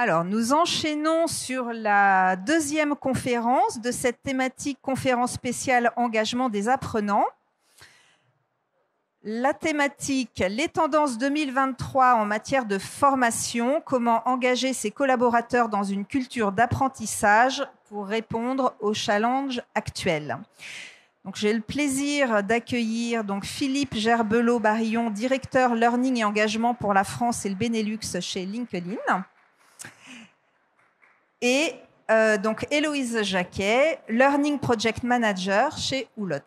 Alors, nous enchaînons sur la deuxième conférence de cette thématique conférence spéciale engagement des apprenants. La thématique, les tendances 2023 en matière de formation, comment engager ses collaborateurs dans une culture d'apprentissage pour répondre aux challenges actuels. Donc, j'ai le plaisir d'accueillir donc Philippe Gerbelot-Barillon, directeur Learning et Engagement pour la France et le Benelux chez LinkedIn. Et donc Héloïse Jacquet, Learning Project Manager chez Oulotte.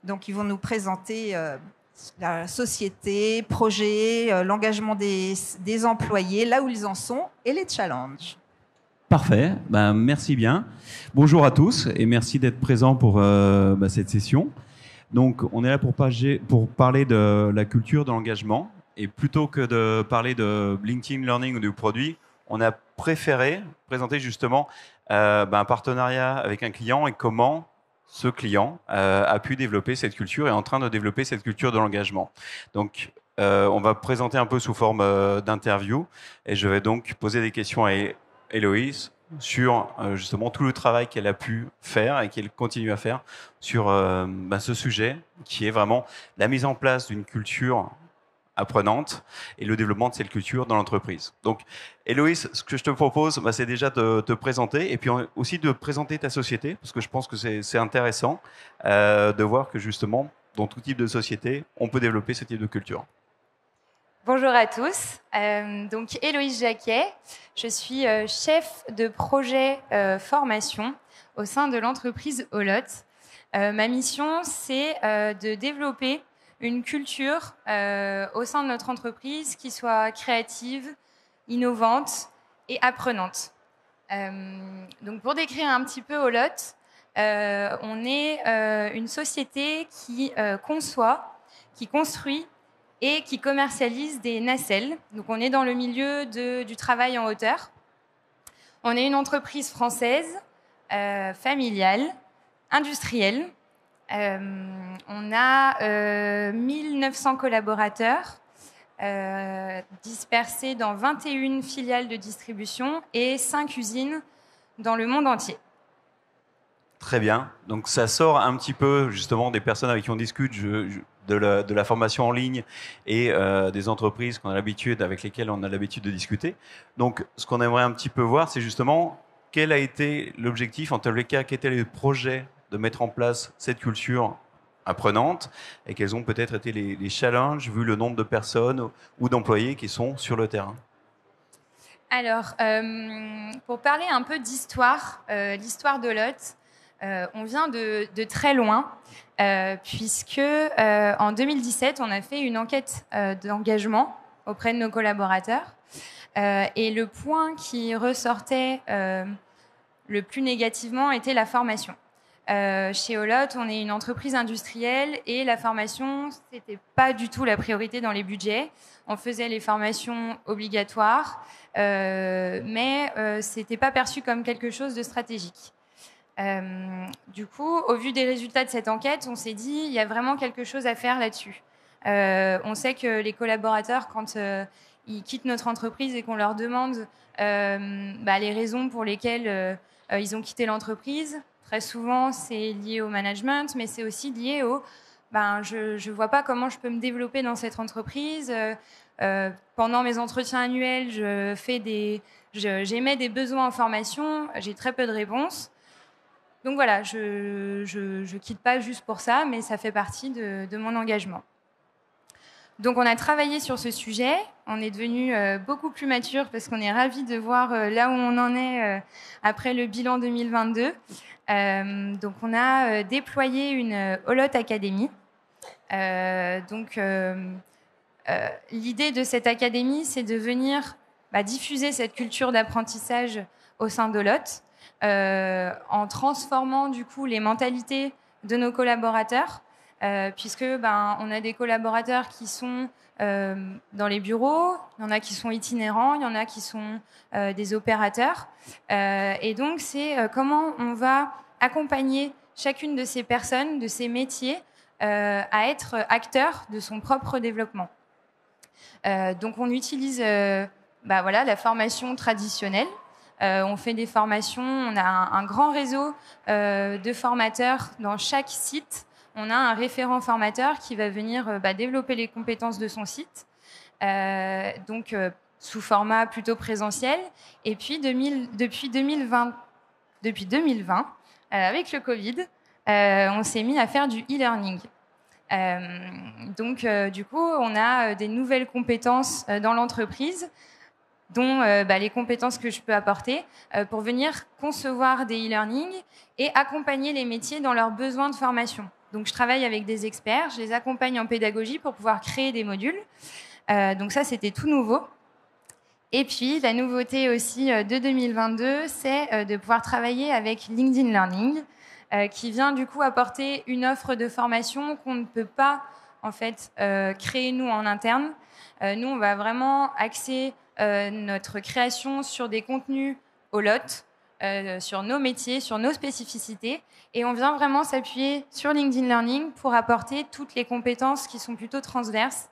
Donc ils vont nous présenter la société, projet, l'engagement des employés, là où ils en sont et les challenges. Parfait, merci bien. Bonjour à tous et merci d'être présents pour cette session. Donc on est là pour parler de la culture de l'engagement et plutôt que de parler de LinkedIn Learning ou du produit, on a préféré présenter justement un partenariat avec un client et comment ce client a pu développer cette culture et est en train de développer cette culture de l'engagement. Donc, on va présenter un peu sous forme d'interview et je vais donc poser des questions à Héloïse sur justement tout le travail qu'elle a pu faire et qu'elle continue à faire sur ce sujet qui est vraiment la mise en place d'une culture apprenante et le développement de cette culture dans l'entreprise. Donc, Héloïse, ce que je te propose, c'est déjà de te présenter et puis aussi de présenter ta société, parce que je pense que c'est intéressant de voir que justement, dans tout type de société, on peut développer ce type de culture. Bonjour à tous. Donc, Héloïse Jacquet, je suis chef de projet formation au sein de l'entreprise Oulotte. Ma mission, c'est de développer une culture au sein de notre entreprise qui soit créative, innovante et apprenante. Donc pour décrire un petit peu Oulotte, on est une société qui conçoit, qui construit et qui commercialise des nacelles. Donc on est dans le milieu du travail en hauteur. On est une entreprise française, familiale, industrielle. On a 1900 collaborateurs dispersés dans 21 filiales de distribution et 5 usines dans le monde entier. Très bien. Donc ça sort un petit peu justement des personnes avec qui on discute de la formation en ligne et des entreprises avec lesquelles on a l'habitude de discuter. Donc ce qu'on aimerait un petit peu voir, c'est justement quel a été l'objectif, en tous les cas, quels étaient les projets de mettre en place cette culture apprenante et quels ont peut-être été les challenges vu le nombre de personnes ou d'employés qui sont sur le terrain. Alors, pour parler un peu d'histoire, l'histoire d'Oulotte, on vient de très loin puisque en 2017, on a fait une enquête d'engagement auprès de nos collaborateurs et le point qui ressortait le plus négativement était la formation. Chez Oulotte, on est une entreprise industrielle et la formation, c'était pas du tout la priorité dans les budgets. On faisait les formations obligatoires, mais c'était pas perçu comme quelque chose de stratégique. Du coup, au vu des résultats de cette enquête, on s'est dit il y a vraiment quelque chose à faire là-dessus. On sait que les collaborateurs, quand ils quittent notre entreprise et qu'on leur demande les raisons pour lesquelles ils ont quitté l'entreprise, très souvent, c'est lié au management, mais c'est aussi lié au je ne vois pas comment je peux me développer dans cette entreprise. Pendant mes entretiens annuels, j'émets des besoins en formation, j'ai très peu de réponses. Donc voilà, je quitte pas juste pour ça, mais ça fait partie de mon engagement. Donc on a travaillé sur ce sujet, on est devenu beaucoup plus mature parce qu'on est ravis de voir là où on en est après le bilan 2022. Donc on a déployé une Oulotte Academy. L'idée de cette académie, c'est de venir diffuser cette culture d'apprentissage au sein d'Oulotte en transformant du coup les mentalités de nos collaborateurs. Puisque on a des collaborateurs qui sont dans les bureaux, il y en a qui sont itinérants, il y en a qui sont des opérateurs. Et donc, c'est comment on va accompagner chacune de ces personnes, de ces métiers, à être acteurs de son propre développement. Donc, on utilise voilà, la formation traditionnelle. On fait des formations, on a un grand réseau de formateurs dans chaque site. On a un référent formateur qui va venir développer les compétences de son site, sous format plutôt présentiel. Et puis depuis 2020, avec le Covid, on s'est mis à faire du e-learning. Du coup, on a des nouvelles compétences dans l'entreprise, dont les compétences que je peux apporter pour venir concevoir des e-learning et accompagner les métiers dans leurs besoins de formation. Donc, je travaille avec des experts, je les accompagne en pédagogie pour pouvoir créer des modules. Donc ça, c'était tout nouveau. Et puis, la nouveauté aussi de 2022, c'est de pouvoir travailler avec LinkedIn Learning, qui vient du coup apporter une offre de formation qu'on ne peut pas en fait créer nous en interne. Nous, on va vraiment axer notre création sur des contenus au lot, sur nos métiers, sur nos spécificités, et on vient vraiment s'appuyer sur LinkedIn Learning pour apporter toutes les compétences qui sont plutôt transverses,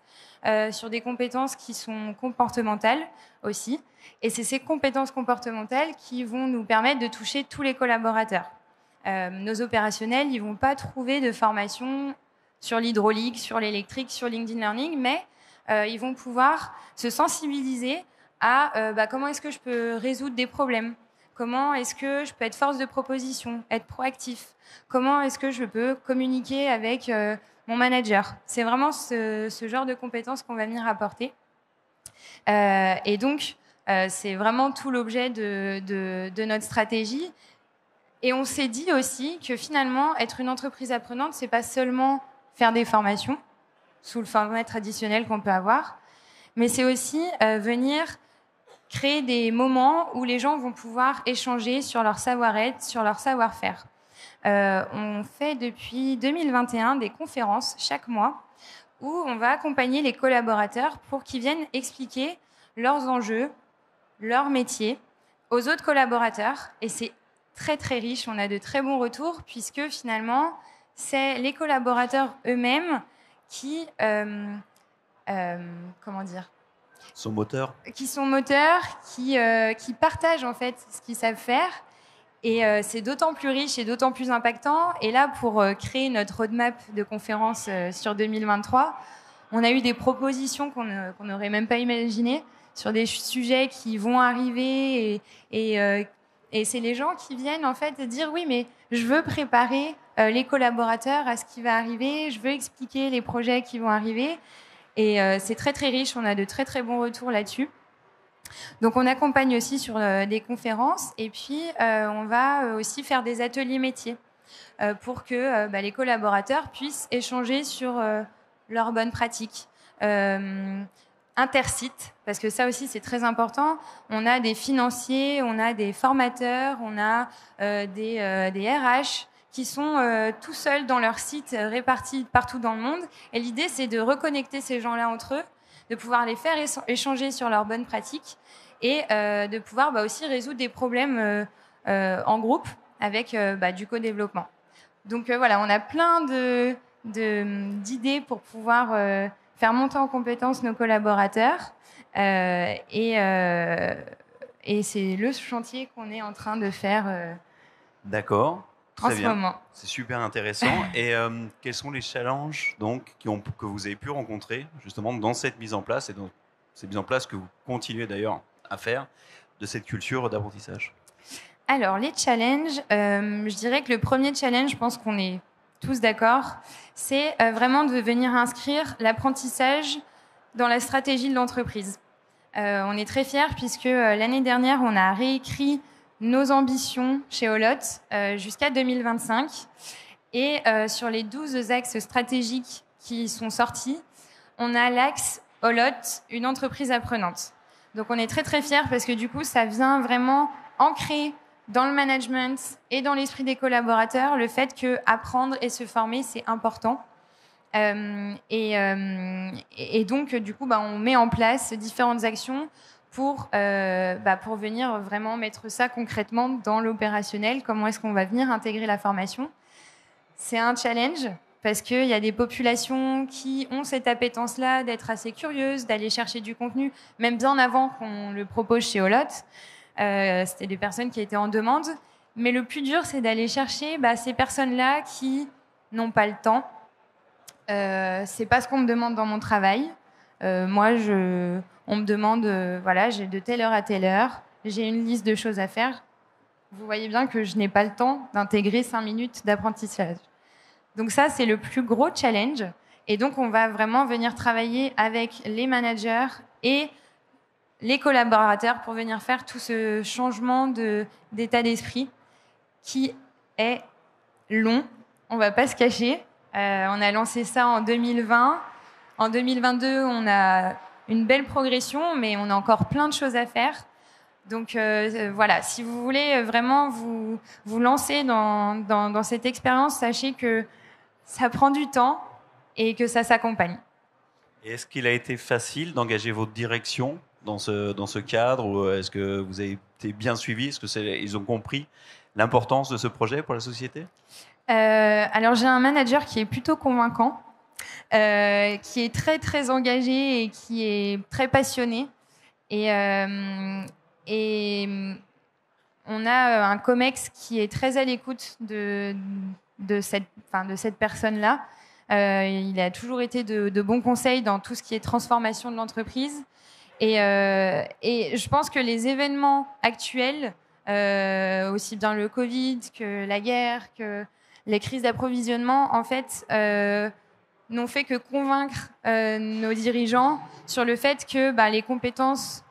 sur des compétences qui sont comportementales aussi. Et c'est ces compétences comportementales qui vont nous permettre de toucher tous les collaborateurs. Nos opérationnels, ils vont pas trouver de formation sur l'hydraulique, sur l'électrique, sur LinkedIn Learning, mais ils vont pouvoir se sensibiliser à comment est-ce que je peux résoudre des problèmes, comment est-ce que je peux être force de proposition, être proactif, comment est-ce que je peux communiquer avec mon manager. C'est vraiment ce genre de compétences qu'on va venir apporter. Et donc, c'est vraiment tout l'objet de notre stratégie. Et on s'est dit aussi que finalement, être une entreprise apprenante, c'est pas seulement faire des formations sous le format traditionnel qu'on peut avoir, mais c'est aussi venir créer des moments où les gens vont pouvoir échanger sur leur savoir-être, sur leur savoir-faire. On fait depuis 2021 des conférences chaque mois où on va accompagner les collaborateurs pour qu'ils viennent expliquer leurs enjeux, leur métier aux autres collaborateurs. Et c'est très très riche, on a de très bons retours puisque finalement, c'est les collaborateurs eux-mêmes qui sont moteurs, qui partagent en fait ce qu'ils savent faire. Et c'est d'autant plus riche et d'autant plus impactant. Et là, pour créer notre roadmap de conférences sur 2023, on a eu des propositions qu'on n'aurait même pas imaginées sur des sujets qui vont arriver. Et c'est les gens qui viennent en fait dire oui, mais je veux préparer les collaborateurs à ce qui va arriver, je veux expliquer les projets qui vont arriver. Et c'est très très riche, on a de très très bons retours là-dessus. Donc on accompagne aussi sur des conférences et puis on va aussi faire des ateliers métiers pour que les collaborateurs puissent échanger sur leurs bonnes pratiques. Intersites, parce que ça aussi c'est très important. On a des financiers, on a des formateurs, on a des RH qui sont tout seuls dans leur site répartis partout dans le monde. Et l'idée c'est de reconnecter ces gens-là entre eux, de pouvoir les faire échanger sur leurs bonnes pratiques et de pouvoir aussi résoudre des problèmes en groupe avec du co-développement. Donc voilà, on a plein d'idées pour pouvoir faire monter en compétence nos collaborateurs et c'est le chantier qu'on est en train de faire D'accord. Très bien. Moment. C'est super intéressant. Et quels sont les challenges donc, que vous avez pu rencontrer justement dans cette mise en place et dans ces mises en place que vous continuez d'ailleurs à faire de cette culture d'apprentissage? Alors, les challenges, je dirais que le premier challenge, je pense qu'on est tous d'accord, c'est vraiment de venir inscrire l'apprentissage dans la stratégie de l'entreprise. On est très fiers puisque l'année dernière, on a réécrit nos ambitions chez Olot jusqu'à 2025. Et sur les 12 axes stratégiques qui sont sortis, on a l'axe Olot, une entreprise apprenante. Donc on est très très fiers parce que du coup, ça vient vraiment ancrer dans le management et dans l'esprit des collaborateurs le fait que apprendre et se former, c'est important. Et donc, du coup, on met en place différentes actions pour venir vraiment mettre ça concrètement dans l'opérationnel. Comment est-ce qu'on va venir intégrer la formation? C'est un challenge parce qu'il y a des populations qui ont cette appétence-là d'être assez curieuses, d'aller chercher du contenu, même bien avant qu'on le propose chez Olot. C'était des personnes qui étaient en demande. Mais le plus dur, c'est d'aller chercher ces personnes-là qui n'ont pas le temps. C'est pas ce qu'on me demande dans mon travail. Moi, on me demande, voilà, j'ai de telle heure à telle heure, j'ai une liste de choses à faire. Vous voyez bien que je n'ai pas le temps d'intégrer 5 minutes d'apprentissage. Donc ça, c'est le plus gros challenge. Et donc, on va vraiment venir travailler avec les managers et les collaborateurs pour venir faire tout ce changement d'état d'esprit qui est long. On ne va pas se cacher. On a lancé ça en 2020. En 2022, on a une belle progression, mais on a encore plein de choses à faire. Donc voilà, si vous voulez vraiment vous lancer dans cette expérience, sachez que ça prend du temps et que ça s'accompagne. Et est-ce qu'il a été facile d'engager votre direction dans ce cadre, ou est-ce que vous avez été bien suivi? Est-ce qu'ils ont compris l'importance de ce projet pour la société? Alors j'ai un manager qui est plutôt convaincant, qui est très très engagé et qui est très passionné. Et on a un COMEX qui est très à l'écoute de cette personne-là. Il a toujours été de bons conseils dans tout ce qui est transformation de l'entreprise. Et je pense que les événements actuels, aussi bien le Covid que la guerre, que les crises d'approvisionnement, en fait, n'ont fait que convaincre nos dirigeants sur le fait que les compétences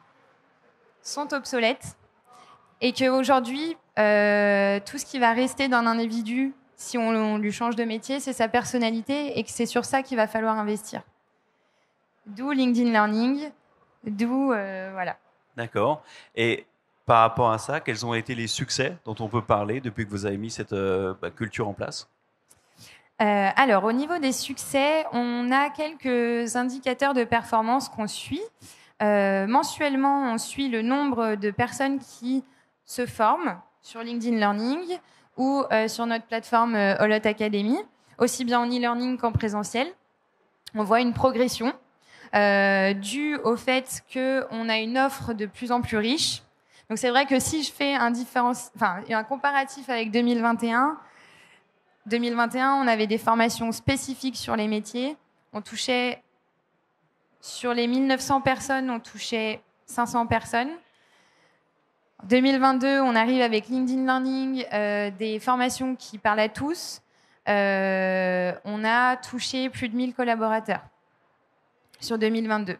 sont obsolètes et qu'aujourd'hui, tout ce qui va rester d'un individu, si on lui change de métier, c'est sa personnalité et que c'est sur ça qu'il va falloir investir. D'où LinkedIn Learning, d'où voilà. D'accord. Et par rapport à ça, quels ont été les succès dont on peut parler depuis que vous avez mis cette culture en place? Alors, au niveau des succès, on a quelques indicateurs de performance qu'on suit. Mensuellement, on suit le nombre de personnes qui se forment sur LinkedIn Learning ou sur notre plateforme Olot Academy, aussi bien en e-learning qu'en présentiel. On voit une progression due au fait qu'on a une offre de plus en plus riche. Donc c'est vrai que si je fais un comparatif avec 2021, on avait des formations spécifiques sur les métiers. On touchait, sur les 1900 personnes, on touchait 500 personnes. 2022, on arrive avec LinkedIn Learning, des formations qui parlent à tous. On a touché plus de 1000 collaborateurs sur 2022,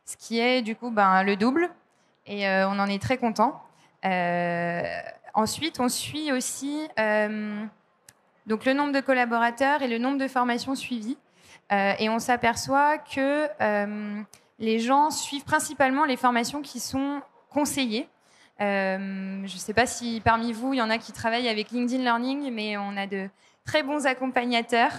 ce qui est du coup le double, et on en est très content. Ensuite, on suit aussi donc le nombre de collaborateurs et le nombre de formations suivies, et on s'aperçoit que les gens suivent principalement les formations qui sont conseillées. Je ne sais pas si parmi vous, il y en a qui travaillent avec LinkedIn Learning, mais on a de très bons accompagnateurs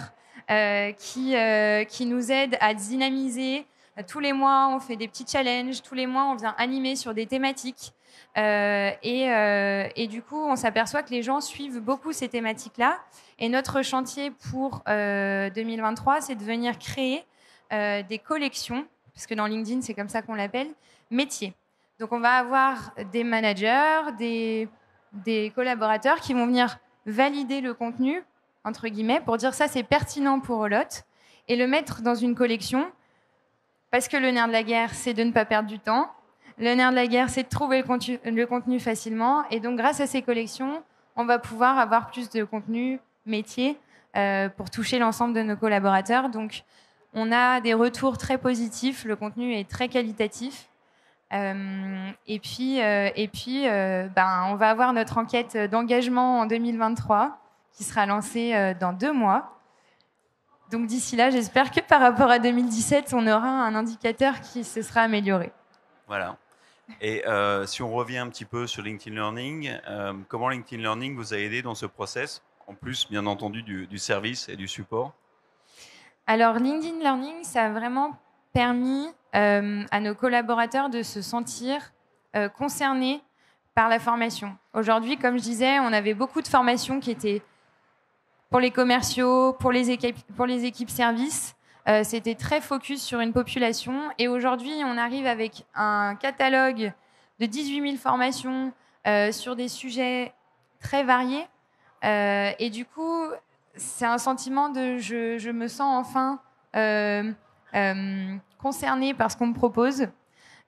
qui nous aident à dynamiser. Tous les mois, on fait des petits challenges. Tous les mois, on vient animer sur des thématiques. Et du coup, on s'aperçoit que les gens suivent beaucoup ces thématiques-là. Et notre chantier pour 2023, c'est de venir créer des collections, parce que dans LinkedIn, c'est comme ça qu'on l'appelle, métiers. Donc, on va avoir des managers, des collaborateurs qui vont venir valider le contenu, entre guillemets, pour dire ça, c'est pertinent pour Olot, et le mettre dans une collection, parce que le nerf de la guerre, c'est de ne pas perdre du temps. Le nerf de la guerre, c'est de trouver le contenu facilement. Et donc, grâce à ces collections, on va pouvoir avoir plus de contenu métier pour toucher l'ensemble de nos collaborateurs. Donc, on a des retours très positifs. Le contenu est très qualitatif. Et puis, on va avoir notre enquête d'engagement en 2023 qui sera lancée dans 2 mois. Donc d'ici là, j'espère que par rapport à 2017, on aura un indicateur qui se sera amélioré. Voilà. Et si on revient un petit peu sur LinkedIn Learning, comment LinkedIn Learning vous a aidé dans ce process, en plus, bien entendu, du service et du support? Alors, LinkedIn Learning, ça a vraiment permis à nos collaborateurs de se sentir concernés par la formation. Aujourd'hui, comme je disais, on avait beaucoup de formations qui étaient pour les commerciaux, pour les équipes services. C'était très focus sur une population. Et aujourd'hui, on arrive avec un catalogue de 18 000 formations sur des sujets très variés. Et du coup, c'est un sentiment de je me sens enfin concernée par ce qu'on me propose.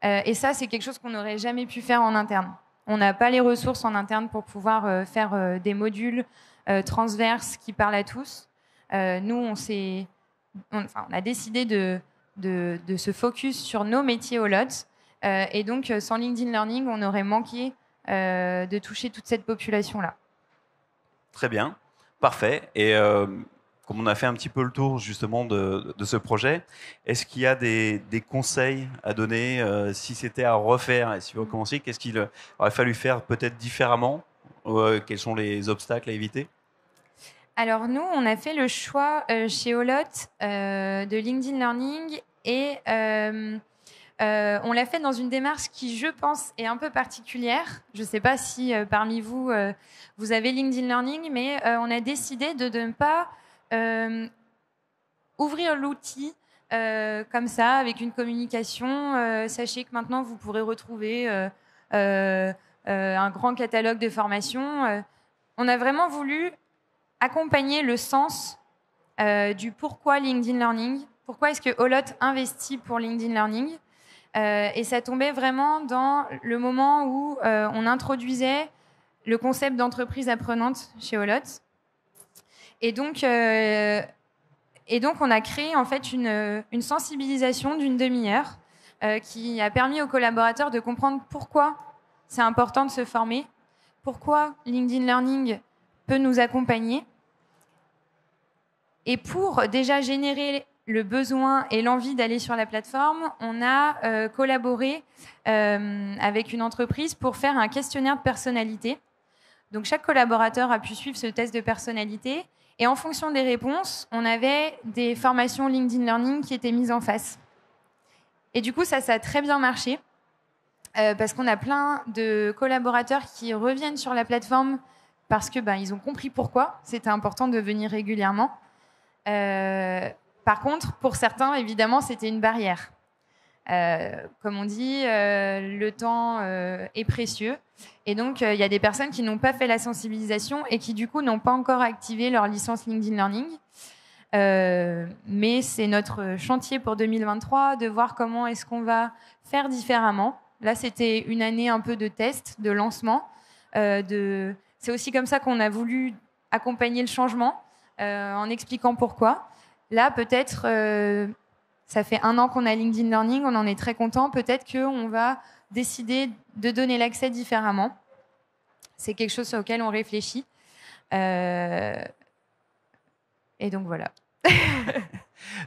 Et ça, c'est quelque chose qu'on n'aurait jamais pu faire en interne. On n'a pas les ressources en interne pour pouvoir faire des modules transverses qui parlent à tous. Nous, on a décidé de se focus sur nos métiers au LOT. Et donc, sans LinkedIn Learning, on aurait manqué de toucher toute cette population-là. Très bien, parfait. Et comme on a fait un petit peu le tour justement de ce projet, est-ce qu'il y a des conseils à donner si c'était à refaire et si vous recommenciez, qu'est-ce qu'il aurait fallu faire peut-être différemment quels sont les obstacles à éviter? Alors nous, on a fait le choix chez Olot de LinkedIn Learning et on l'a fait dans une démarche qui, je pense, est un peu particulière. Je ne sais pas si parmi vous, vous avez LinkedIn Learning, mais on a décidé de ne pas ouvrir l'outil comme ça, avec une communication. Sachez que maintenant, vous pourrez retrouver un grand catalogue de formations. On a vraiment voulu accompagner le sens du pourquoi LinkedIn Learning, pourquoi est-ce que Olot investit pour LinkedIn Learning. Et ça tombait vraiment dans le moment où on introduisait le concept d'entreprise apprenante chez Olot. Et donc, on a créé en fait une sensibilisation d'une demi-heure qui a permis aux collaborateurs de comprendre pourquoi c'est important de se former, pourquoi LinkedIn Learning peut nous accompagner. Et pour déjà générer le besoin et l'envie d'aller sur la plateforme, on a collaboré avec une entreprise pour faire un questionnaire de personnalité. Donc chaque collaborateur a pu suivre ce test de personnalité et en fonction des réponses, on avait des formations LinkedIn Learning qui étaient mises en face. Et du coup, ça a très bien marché parce qu'on a plein de collaborateurs qui reviennent sur la plateforme parce que ils ont compris pourquoi c'était important de venir régulièrement. Par contre, pour certains, évidemment, c'était une barrière. Comme on dit, le temps est précieux. Et donc, il y a des personnes qui n'ont pas fait la sensibilisation et qui, du coup, n'ont pas encore activé leur licence LinkedIn Learning. Mais c'est notre chantier pour 2023 de voir comment est-ce qu'on va faire différemment. Là, c'était une année un peu de test, de lancement. C'est aussi comme ça qu'on a voulu accompagner le changement en expliquant pourquoi. Là, peut-être, ça fait 1 an qu'on a LinkedIn Learning, on en est très content. Peut-être qu'on va décider de donner l'accès différemment. C'est quelque chose auquel on réfléchit. Et donc, voilà.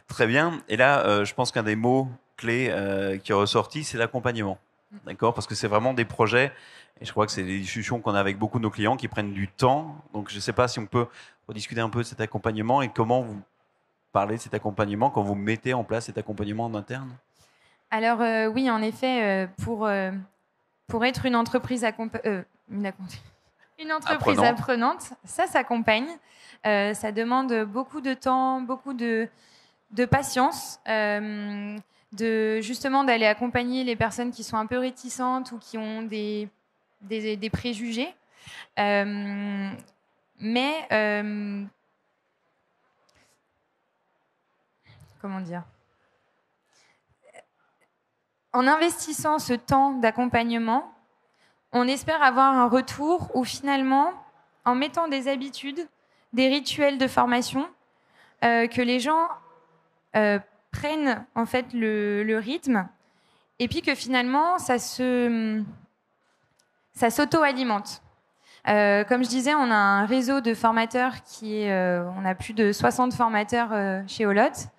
Très bien. Et là, je pense qu'un des mots clés qui est ressorti, c'est l'accompagnement. D'accord ? Parce que c'est vraiment des projets, et je crois que c'est des discussions qu'on a avec beaucoup de nos clients qui prennent du temps. Donc, je ne sais pas si on peut rediscuter un peu de cet accompagnement et comment vous parlez de cet accompagnement quand vous mettez en place cet accompagnement en interne. Alors, oui, en effet, pour être une entreprise apprenante, ça s'accompagne. Ça demande beaucoup de temps, beaucoup de patience, justement d'aller accompagner les personnes qui sont un peu réticentes ou qui ont des préjugés. Mais comment dire ? En investissant ce temps d'accompagnement, on espère avoir un retour où finalement, en mettant des habitudes, des rituels de formation, que les gens prennent en fait le rythme, et puis que finalement, ça s'auto-alimente. Comme je disais, on a un réseau de formateurs on a plus de 60 formateurs chez Olot,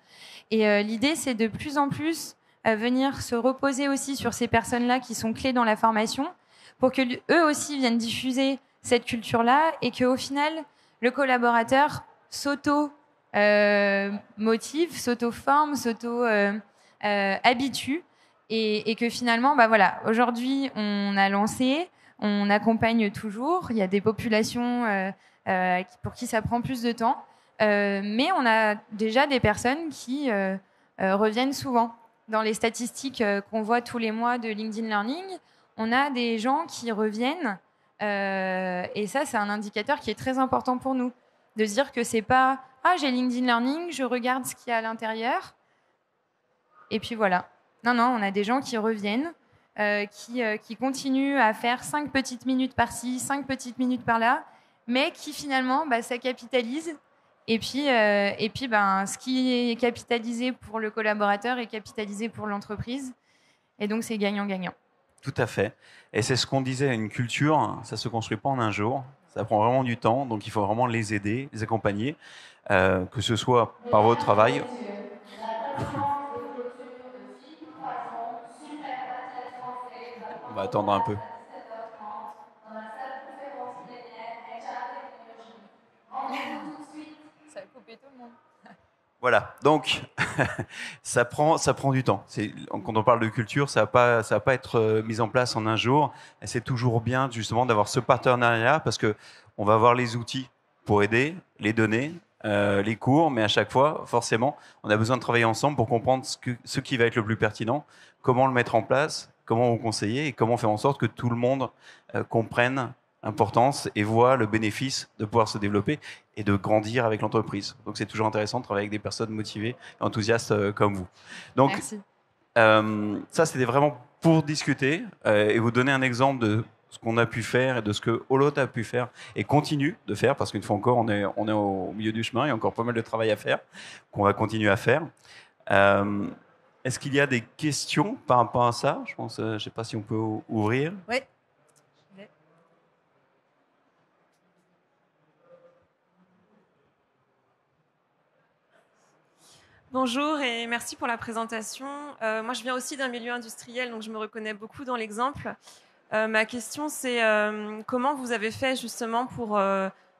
et l'idée, c'est de plus en plus venir se reposer aussi sur ces personnes-là qui sont clés dans la formation, pour que eux aussi viennent diffuser cette culture-là et qu'au final, le collaborateur s'auto-motive, s'auto-forme, s'auto-habitue et que finalement, voilà, aujourd'hui, on a lancé, on accompagne toujours. Il y a des populations pour qui ça prend plus de temps. mais on a déjà des personnes qui reviennent souvent. Dans les statistiques qu'on voit tous les mois de LinkedIn Learning, on a des gens qui reviennent, et ça, c'est un indicateur qui est très important pour nous, de se dire que c'est pas « Ah, j'ai LinkedIn Learning, je regarde ce qu'il y a à l'intérieur, et puis voilà ». Non, on a des gens qui reviennent, qui continuent à faire 5 petites minutes par-ci, 5 petites minutes par-là, mais qui finalement, ça capitalise. Et puis, ce qui est capitalisé pour le collaborateur est capitalisé pour l'entreprise. Et donc, c'est gagnant-gagnant. Tout à fait. Et c'est ce qu'on disait, une culture, ça ne se construit pas en un jour. Ça prend vraiment du temps. Donc, il faut vraiment les aider, les accompagner, que ce soit par votre travail. On va attendre un peu. Ça a coupé tout le monde. Voilà, donc ça prend du temps. Quand on parle de culture, ça va pas être mis en place en un jour. Et c'est toujours bien justement d'avoir ce partenariat parce que on va avoir les outils pour aider, les données, les cours, mais à chaque fois, forcément, on a besoin de travailler ensemble pour comprendre ce qui va être le plus pertinent, comment le mettre en place, comment vous conseiller et comment faire en sorte que tout le monde comprenne l'importance et voit le bénéfice de pouvoir se développer et de grandir avec l'entreprise. Donc c'est toujours intéressant de travailler avec des personnes motivées, enthousiastes comme vous. Donc merci. Ça c'était vraiment pour discuter et vous donner un exemple de ce qu'on a pu faire et de ce que Holot a pu faire et continue de faire, parce qu'une fois encore on est au milieu du chemin, il y a encore pas mal de travail à faire qu'on va continuer à faire. Est-ce qu'il y a des questions par rapport à ça? Je pense, je sais pas si on peut ouvrir. Oui. Bonjour et merci pour la présentation. Moi, je viens aussi d'un milieu industriel, donc je me reconnais beaucoup dans l'exemple. Ma question, c'est comment vous avez fait justement pour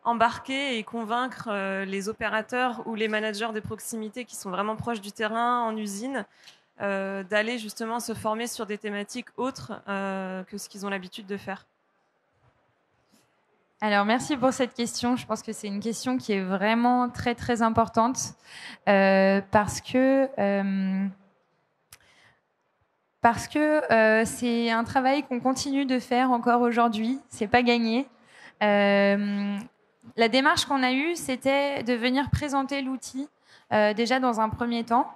embarquer et convaincre les opérateurs ou les managers de proximité qui sont vraiment proches du terrain, en usine, d'aller justement se former sur des thématiques autres que ce qu'ils ont l'habitude de faire? Alors, merci pour cette question. Je pense que c'est une question qui est vraiment très, très importante parce que c'est un travail qu'on continue de faire encore aujourd'hui. C'est pas gagné. La démarche qu'on a eue, c'était de venir présenter l'outil déjà dans un premier temps.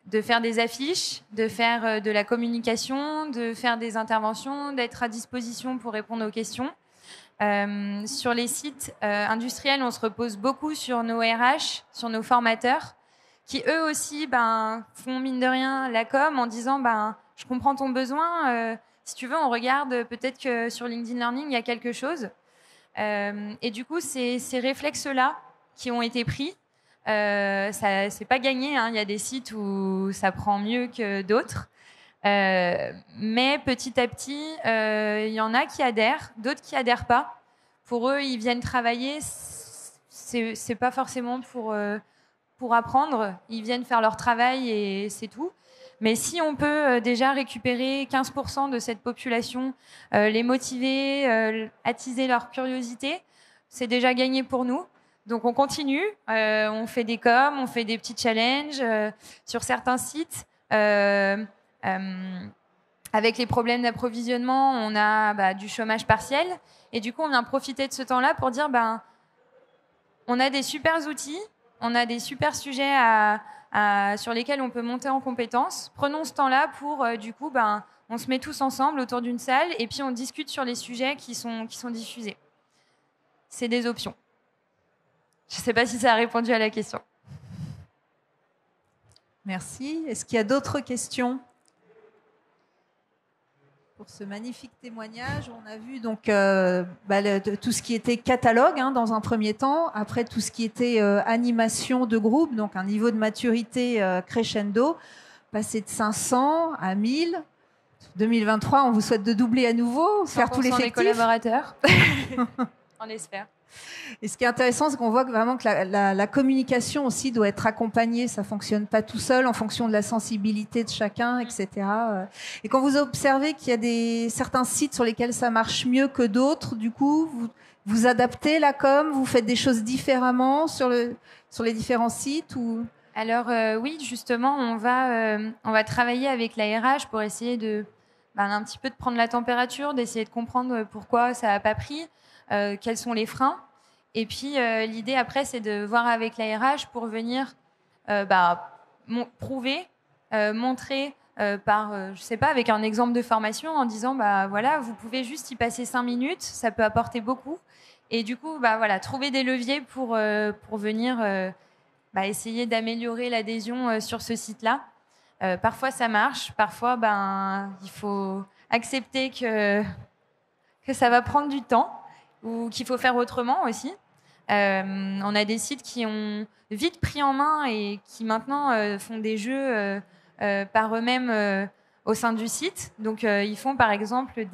De faire des affiches, de faire de la communication, de faire des interventions, d'être à disposition pour répondre aux questions. Sur les sites industriels, on se repose beaucoup sur nos RH, sur nos formateurs, qui eux aussi font mine de rien la com en disant je comprends ton besoin, si tu veux on regarde, peut-être que sur LinkedIn Learning il y a quelque chose. Et du coup ces réflexes-là qui ont été pris, ça c'est pas gagné, hein. Il y a des sites où ça prend mieux que d'autres, mais petit à petit il y en a qui adhèrent, d'autres qui adhèrent pas. Pour eux, ils viennent travailler, c'est pas forcément pour apprendre, ils viennent faire leur travail et c'est tout. Mais si on peut déjà récupérer 15% de cette population, les motiver, attiser leur curiosité, c'est déjà gagné pour nous. Donc on continue, on fait des coms, on fait des petits challenges sur certains sites. Avec les problèmes d'approvisionnement, on a du chômage partiel. Et du coup, on vient profiter de ce temps-là pour dire on a des super outils, on a des super sujets sur lesquels on peut monter en compétences. Prenons ce temps-là pour, on se met tous ensemble autour d'une salle et puis on discute sur les sujets qui sont diffusés. C'est des options. Je ne sais pas si ça a répondu à la question. Merci. Est-ce qu'il y a d'autres questions pour ce magnifique témoignage? On a vu donc tout ce qui était catalogue dans un premier temps, après tout ce qui était animation de groupe, donc un niveau de maturité crescendo, passer de 500 à 1000. 2023, on vous souhaite de doubler à nouveau, faire tout l'effectif. Les collaborateurs. On espère. Et ce qui est intéressant, c'est qu'on voit vraiment que la communication aussi doit être accompagnée. Ça fonctionne pas tout seul en fonction de la sensibilité de chacun, etc. Et quand vous observez qu'il y a certains sites sur lesquels ça marche mieux que d'autres, du coup, vous adaptez la com, vous faites des choses différemment sur les différents sites ou... Alors oui, justement, on va travailler avec la RH pour essayer un petit peu de prendre la température, d'essayer de comprendre pourquoi ça n'a pas pris, quels sont les freins. Et puis l'idée après, c'est de voir avec la RH pour venir prouver, montrer je sais pas, avec un exemple de formation en disant voilà, vous pouvez juste y passer 5 minutes, ça peut apporter beaucoup. Et du coup, trouver des leviers pour venir essayer d'améliorer l'adhésion sur ce site-là. Parfois ça marche, parfois il faut accepter que ça va prendre du temps ou qu'il faut faire autrement aussi. On a des sites qui ont vite pris en main et qui maintenant font des jeux par eux-mêmes au sein du site. Donc ils font par exemple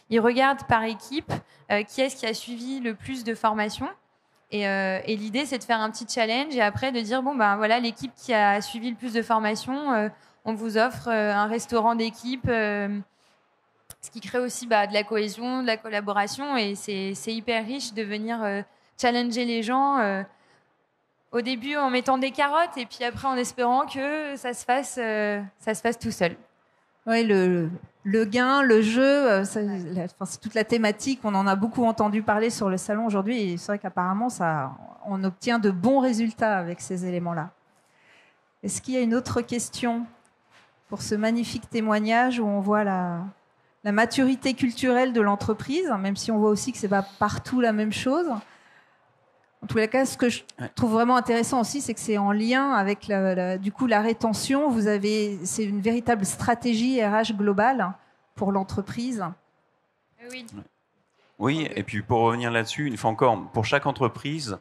ils regardent par équipe qui est-ce qui a suivi le plus de formations. Et l'idée, c'est de faire un petit challenge et après de dire voilà, l'équipe qui a suivi le plus de formations, on vous offre un restaurant d'équipe, ce qui crée aussi de la cohésion, de la collaboration et c'est hyper riche de venir challenger les gens au début en mettant des carottes et puis après en espérant que ça se fasse tout seul. Oui, le gain, le jeu, c'est toute la thématique. On en a beaucoup entendu parler sur le salon aujourd'hui. Et c'est vrai qu'apparemment, on obtient de bons résultats avec ces éléments-là. Est-ce qu'il y a une autre question pour ce magnifique témoignage où on voit la maturité culturelle de l'entreprise, même si on voit aussi que c'est pas partout la même chose. En tous les cas, ce que je trouve vraiment intéressant aussi, c'est que c'est en lien avec du coup la rétention. C'est une véritable stratégie RH globale pour l'entreprise. Oui. Oui, et puis pour revenir là-dessus, une fois encore, pour chaque entreprise,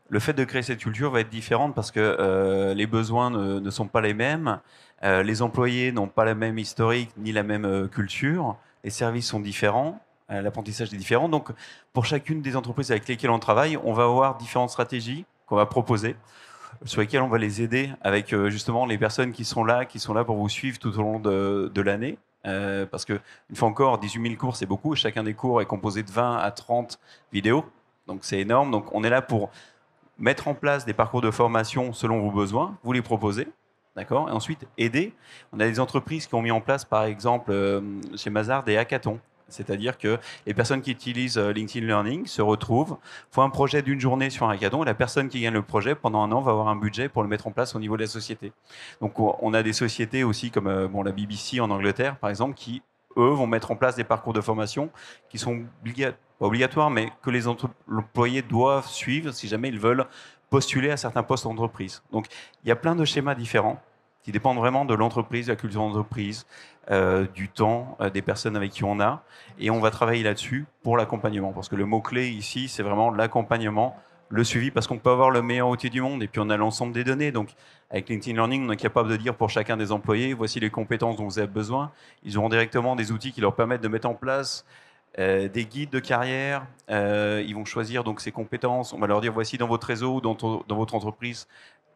le fait de créer cette culture va être différent parce que les besoins ne sont pas les mêmes, les employés n'ont pas la même historique ni la même culture, les services sont différents. L'apprentissage est différent. Donc, pour chacune des entreprises avec lesquelles on travaille, on va avoir différentes stratégies qu'on va proposer, sur lesquelles on va les aider avec justement les personnes qui sont là pour vous suivre tout au long de l'année. Parce que, une fois encore, 18 000 cours, c'est beaucoup. Chacun des cours est composé de 20 à 30 vidéos. Donc, c'est énorme. Donc, on est là pour mettre en place des parcours de formation selon vos besoins, vous les proposer. D'accord ? Et ensuite, aider. On a des entreprises qui ont mis en place, par exemple, chez Mazars, des hackathons. C'est-à-dire que les personnes qui utilisent LinkedIn Learning se retrouvent, font un projet d'une journée sur un hackathon et la personne qui gagne le projet pendant un an va avoir un budget pour le mettre en place au niveau de la société. Donc on a des sociétés aussi comme la BBC en Angleterre par exemple qui eux vont mettre en place des parcours de formation qui sont pas obligatoires mais que les employés doivent suivre si jamais ils veulent postuler à certains postes d'entreprise. Donc il y a plein de schémas différents qui dépendent vraiment de l'entreprise, de la culture d'entreprise, du temps, des personnes avec qui on a. Et on va travailler là-dessus pour l'accompagnement. Parce que le mot-clé ici, c'est vraiment l'accompagnement, le suivi, parce qu'on peut avoir le meilleur outil du monde et puis on a l'ensemble des données. Donc, avec LinkedIn Learning, on est capable de dire pour chacun des employés, voici les compétences dont vous avez besoin. Ils auront directement des outils qui leur permettent de mettre en place des guides de carrière. Ils vont choisir donc ces compétences. On va leur dire, voici dans votre réseau, dans votre entreprise,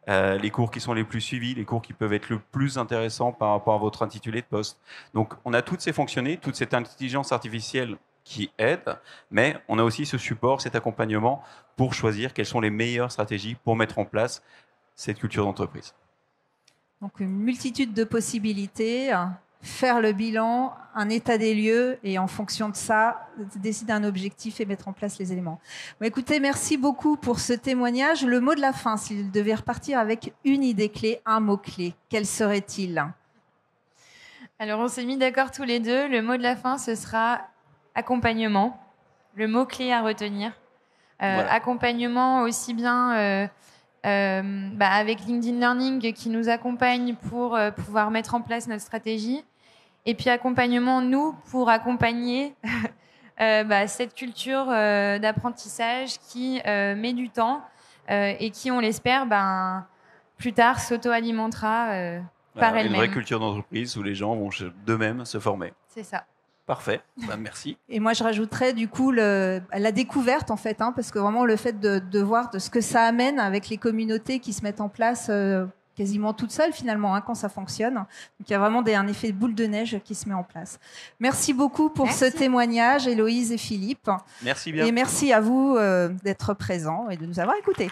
les cours qui sont les plus suivis, les cours qui peuvent être le plus intéressants par rapport à votre intitulé de poste. Donc, on a toutes ces fonctionnalités, toute cette intelligence artificielle qui aide, mais on a aussi ce support, cet accompagnement pour choisir quelles sont les meilleures stratégies pour mettre en place cette culture d'entreprise. Donc, une multitude de possibilités, faire le bilan, un état des lieux et en fonction de ça, décider un objectif et mettre en place les éléments. Bon, écoutez, merci beaucoup pour ce témoignage. Le mot de la fin, s'il devait repartir avec une idée clé, un mot clé, quel serait-il ? Alors, on s'est mis d'accord tous les deux. Le mot de la fin, ce sera accompagnement. Le mot clé à retenir. Voilà. Accompagnement aussi bien avec LinkedIn Learning qui nous accompagne pour pouvoir mettre en place notre stratégie. Et puis accompagnement, nous, pour accompagner cette culture d'apprentissage qui met du temps et qui, on l'espère, plus tard s'auto-alimentera par elle-même. Une vraie culture d'entreprise où les gens vont d'eux-mêmes se former. C'est ça. Parfait, merci. Et moi, je rajouterais du coup la découverte, en fait, parce que vraiment le fait de voir de ce que ça amène avec les communautés qui se mettent en place quasiment toutes seules, finalement, quand ça fonctionne. Donc, il y a vraiment un effet boule de neige qui se met en place. Merci beaucoup pour ce témoignage, Héloïse et Philippe. Merci bien. Et merci à vous d'être présents et de nous avoir écoutés.